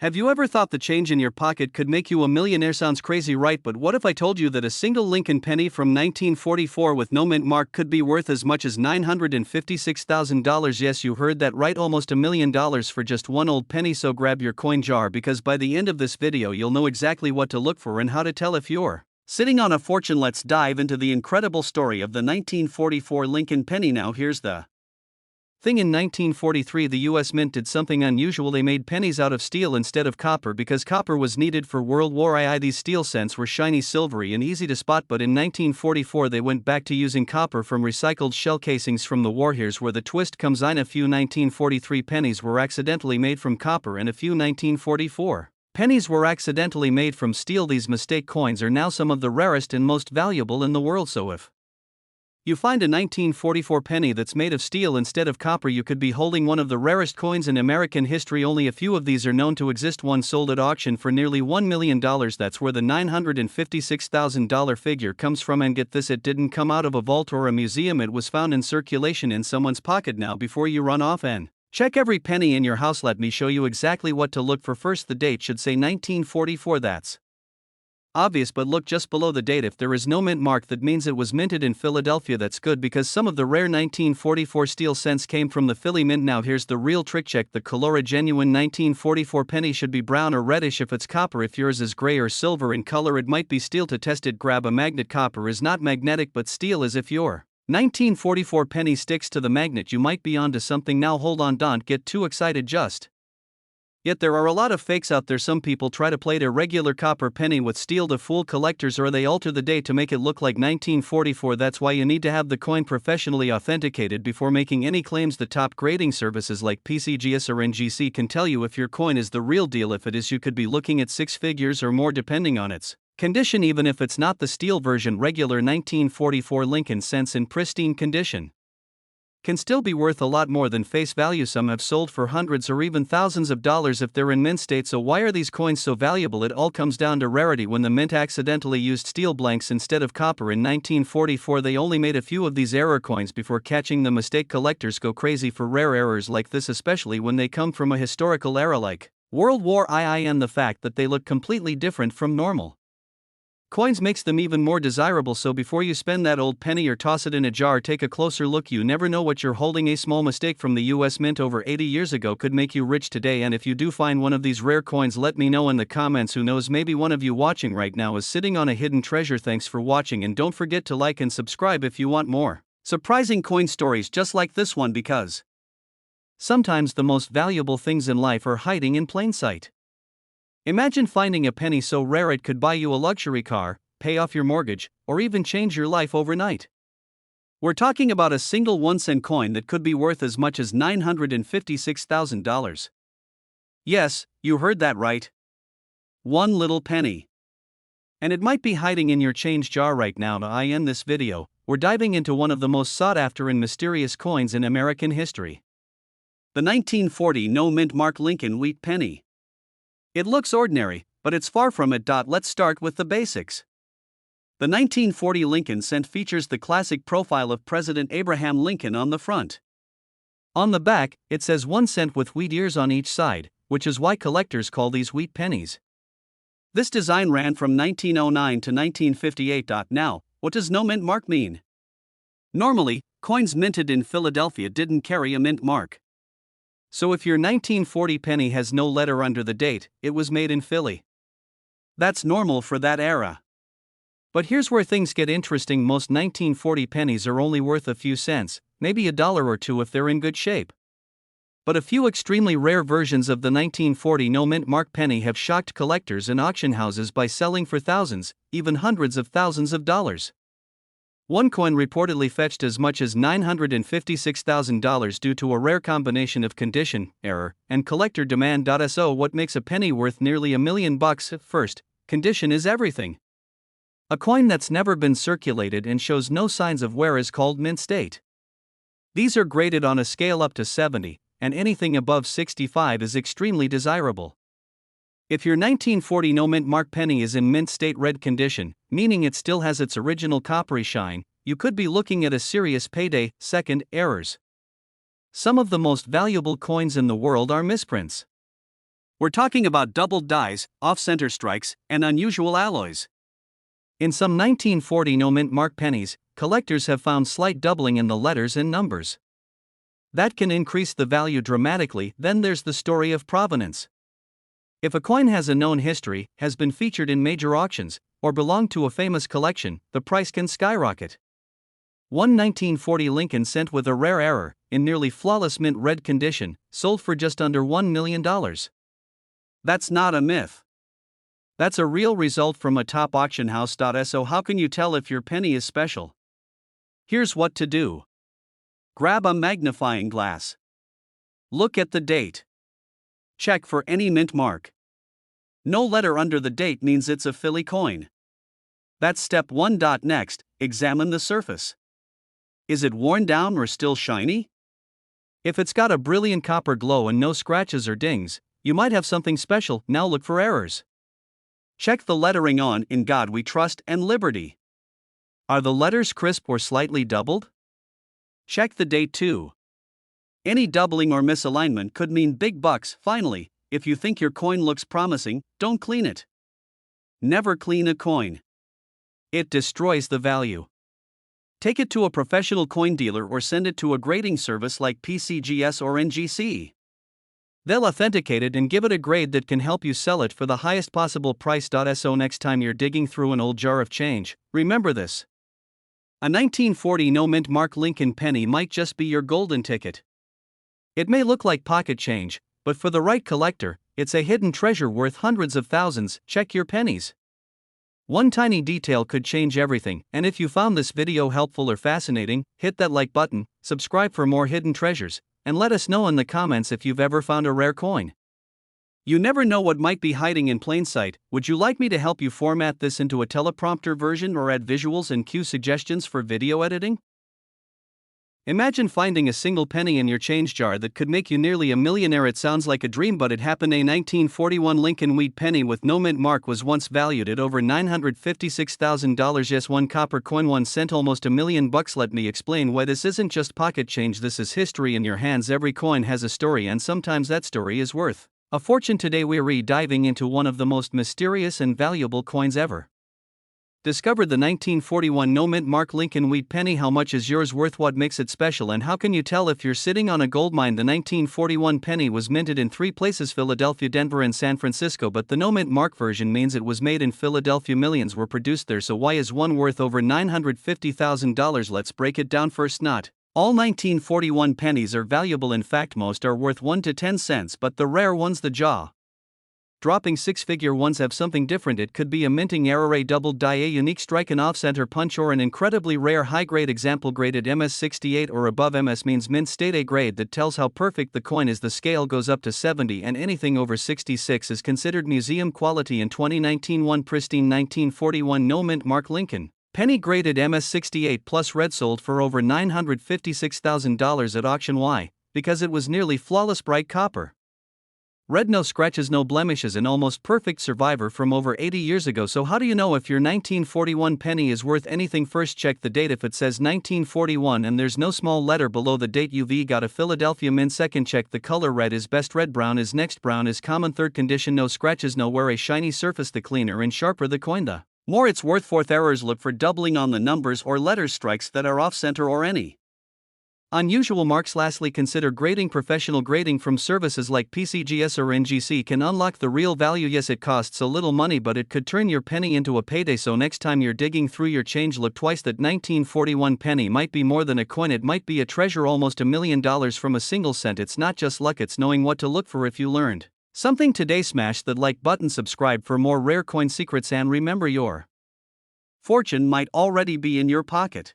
Have you ever thought the change in your pocket could make you a millionaire? Sounds crazy, right? But what if I told you that a single Lincoln penny from 1944 with no mint mark could be worth as much as $956,000? Yes, you heard that right, almost $1 million for just one old penny. So grab your coin jar, because by the end of this video you'll know exactly what to look for and how to tell if you're sitting on a fortune. Let's dive into the incredible story of the 1944 Lincoln penny. Now here's the thing. In 1943, the US Mint did something unusual. They made pennies out of steel instead of copper because copper was needed for World War II. These steel cents were shiny, silvery, and easy to spot, but in 1944 they went back to using copper from recycled shell casings from the war. Here's where the twist comes in. A few 1943 pennies were accidentally made from copper, and a few 1944 pennies were accidentally made from steel. These mistake coins are now some of the rarest and most valuable in the world. So if you find a 1944 penny that's made of steel instead of copper, you could be holding one of the rarest coins in American history. Only a few of these are known to exist. One sold at auction for nearly $1 million. That's where the $956,000 figure comes from. And get this, it didn't come out of a vault or a museum. It was found in circulation in someone's pocket. Now, before you run off and check every penny in your house, let me show you exactly what to look for. First, the date should say 1944. That's obvious, but look just below the date. If there is no mint mark, that means it was minted in Philadelphia. That's good, because some of the rare 1944 steel cents came from the Philly Mint. Now here's the real trick. Check the color. A genuine 1944 penny should be brown or reddish if it's copper. If yours is gray or silver in color, it might be steel. To test it, grab a magnet. Copper is not magnetic, but steel is. If your 1944 penny sticks to the magnet, you might be onto something. Now hold on, don't get too excited just yet. There are a lot of fakes out there. Some people try to plate a regular copper penny with steel to fool collectors, or they alter the date to make it look like 1944. That's why you need to have the coin professionally authenticated before making any claims. The top grading services like PCGS or NGC can tell you if your coin is the real deal. If it is, you could be looking at six figures or more depending on its condition. Even if it's not the steel version, regular 1944 Lincoln cents in pristine condition can still be worth a lot more than face value. Some have sold for hundreds or even thousands of dollars if they're in mint state. So why are these coins so valuable? It all comes down to rarity. When the mint accidentally used steel blanks instead of copper in 1944, they only made a few of these error coins before catching the mistake. Collectors go crazy for rare errors like this, especially when they come from a historical era like World War II, and the fact that they look completely different from normal coins makes them even more desirable. So before you spend that old penny or toss it in a jar, take a closer look. You never know what you're holding. A small mistake from the US Mint over 80 years ago could make you rich today. And if you do find one of these rare coins, let me know in the comments. Who knows, maybe one of you watching right now is sitting on a hidden treasure. Thanks for watching, and don't forget to like and subscribe if you want more surprising coin stories just like this one, because sometimes the most valuable things in life are hiding in plain sight. Imagine finding a penny so rare it could buy you a luxury car, pay off your mortgage, or even change your life overnight. We're talking about a single 1-cent coin that could be worth as much as $956,000. Yes, you heard that right. One little penny. And it might be hiding in your change jar right now. I end this video, we're diving into one of the most sought after and mysterious coins in American history. The 1940 no mint mark Lincoln wheat penny. It looks ordinary, but it's far from it. Let's start with the basics. The 1940 Lincoln cent features the classic profile of President Abraham Lincoln on the front. On the back, it says 1 cent with wheat ears on each side, which is why collectors call these wheat pennies. This design ran from 1909 to 1958. Now, what does no mint mark mean? Normally, coins minted in Philadelphia didn't carry a mint mark. So if your 1940 penny has no letter under the date, it was made in Philly. That's normal for that era. But here's where things get interesting. Most 1940 pennies are only worth a few cents, maybe $1 or $2 if they're in good shape. But a few extremely rare versions of the 1940 no mint mark penny have shocked collectors and auction houses by selling for thousands, even hundreds of thousands of dollars. One coin reportedly fetched as much as $956,000 due to a rare combination of condition, error, and collector demand. So what makes a penny worth nearly $1 million? First, condition is everything. A coin that's never been circulated and shows no signs of wear is called mint state. These are graded on a scale up to 70, and anything above 65 is extremely desirable. If your 1940 no mint mark penny is in mint state red condition, meaning it still has its original coppery shine, you could be looking at a serious payday. Second, errors. Some of the most valuable coins in the world are misprints. We're talking about doubled dies, off-center strikes, and unusual alloys. In some 1940 no-mint mark pennies, collectors have found slight doubling in the letters and numbers. That can increase the value dramatically. Then there's the story of provenance. If a coin has a known history, has been featured in major auctions, or belonged to a famous collection, the price can skyrocket. One 1940 Lincoln Cent with a rare error, in nearly flawless mint red condition, sold for just under $1 million. That's not a myth. That's a real result from a top auction house. So how can you tell if your penny is special? Here's what to do. Grab a magnifying glass. Look at the date. Check for any mint mark. No letter under the date means it's a Philly coin. That's step 1. Next, examine the surface. Is it worn down or still shiny? If it's got a brilliant copper glow and no scratches or dings, you might have something special. Now look for errors. Check the lettering on "In God We Trust" and "Liberty." Are the letters crisp or slightly doubled? Check the date too. Any doubling or misalignment could mean big bucks. Finally, if you think your coin looks promising, don't clean it. Never clean a coin. It destroys the value. Take it to a professional coin dealer or send it to a grading service like PCGS or NGC. They'll authenticate it and give it a grade that can help you sell it for the highest possible price. So next time you're digging through an old jar of change, remember this. A 1940 no-mint mark Lincoln penny might just be your golden ticket. It may look like pocket change, but for the right collector, it's a hidden treasure worth hundreds of thousands. Check your pennies. One tiny detail could change everything, and if you found this video helpful or fascinating, hit that like button, subscribe for more hidden treasures, and let us know in the comments if you've ever found a rare coin. You never know what might be hiding in plain sight. Would you like me to help you format this into a teleprompter version or add visuals and cue suggestions for video editing? Imagine finding a single penny in your change jar that could make you nearly a millionaire. It sounds like a dream, but it happened. A 1941 Lincoln wheat penny with no mint mark was once valued at over $956,000. Yes, one copper coin, 1 cent, almost $1 million. Let me explain why this isn't just pocket change. This is history in your hands. Every coin has a story, and sometimes that story is worth a fortune. Today we're diving into one of the most mysterious and valuable coins ever. Discover the 1941 no-mint mark Lincoln wheat penny. How much is yours worth? What makes it special? And how can you tell if you're sitting on a gold mine? The 1941 penny was minted in 3 places: Philadelphia, Denver, and San Francisco, but the no-mint mark version means it was made in Philadelphia. Millions were produced there, so why is one worth over $950,000? Let's break it down. First, not all 1941 pennies are valuable. In fact, most are worth 1 to 10 cents, but the rare ones, the jaw-dropping 6-figure ones, have something different. It could be a minting error, a doubled die, a unique strike, an off-center punch, or an incredibly rare high-grade example. Graded MS68 or above. MS means mint state, a grade that tells how perfect the coin is. The scale goes up to 70, and anything over 66 is considered museum quality. In 2019, one pristine 1941 no-mint mark Lincoln penny graded MS68 plus red sold for over $956,000 at auction. Why? Because it was nearly flawless bright copper red, no scratches, no blemishes, an almost perfect survivor from over 80 years ago. So how do you know if your 1941 penny is worth anything? First, check the date. If it says 1941 and there's no small letter below the date, you've got a Philadelphia mint. Second, check the color. Red is best, red. Brown is next. Brown is common. Third, condition: no scratches, no wear, a shiny surface. The cleaner and sharper the coin, the more it's worth. Fourth, errors: look for doubling on the numbers or letter strikes that are off-center or any unusual marks. Lastly, consider grading. Professional grading from services like PCGS or NGC can unlock the real value. Yes, it costs a little money, but it could turn your penny into a payday. So next time you're digging through your change, look twice. That 1941 penny might be more than a coin. It might be a treasure, almost $1 million from a single cent. It's not just luck, it's knowing what to look for. If you learned something today, smash that like button, subscribe for more rare coin secrets, and remember, your fortune might already be in your pocket.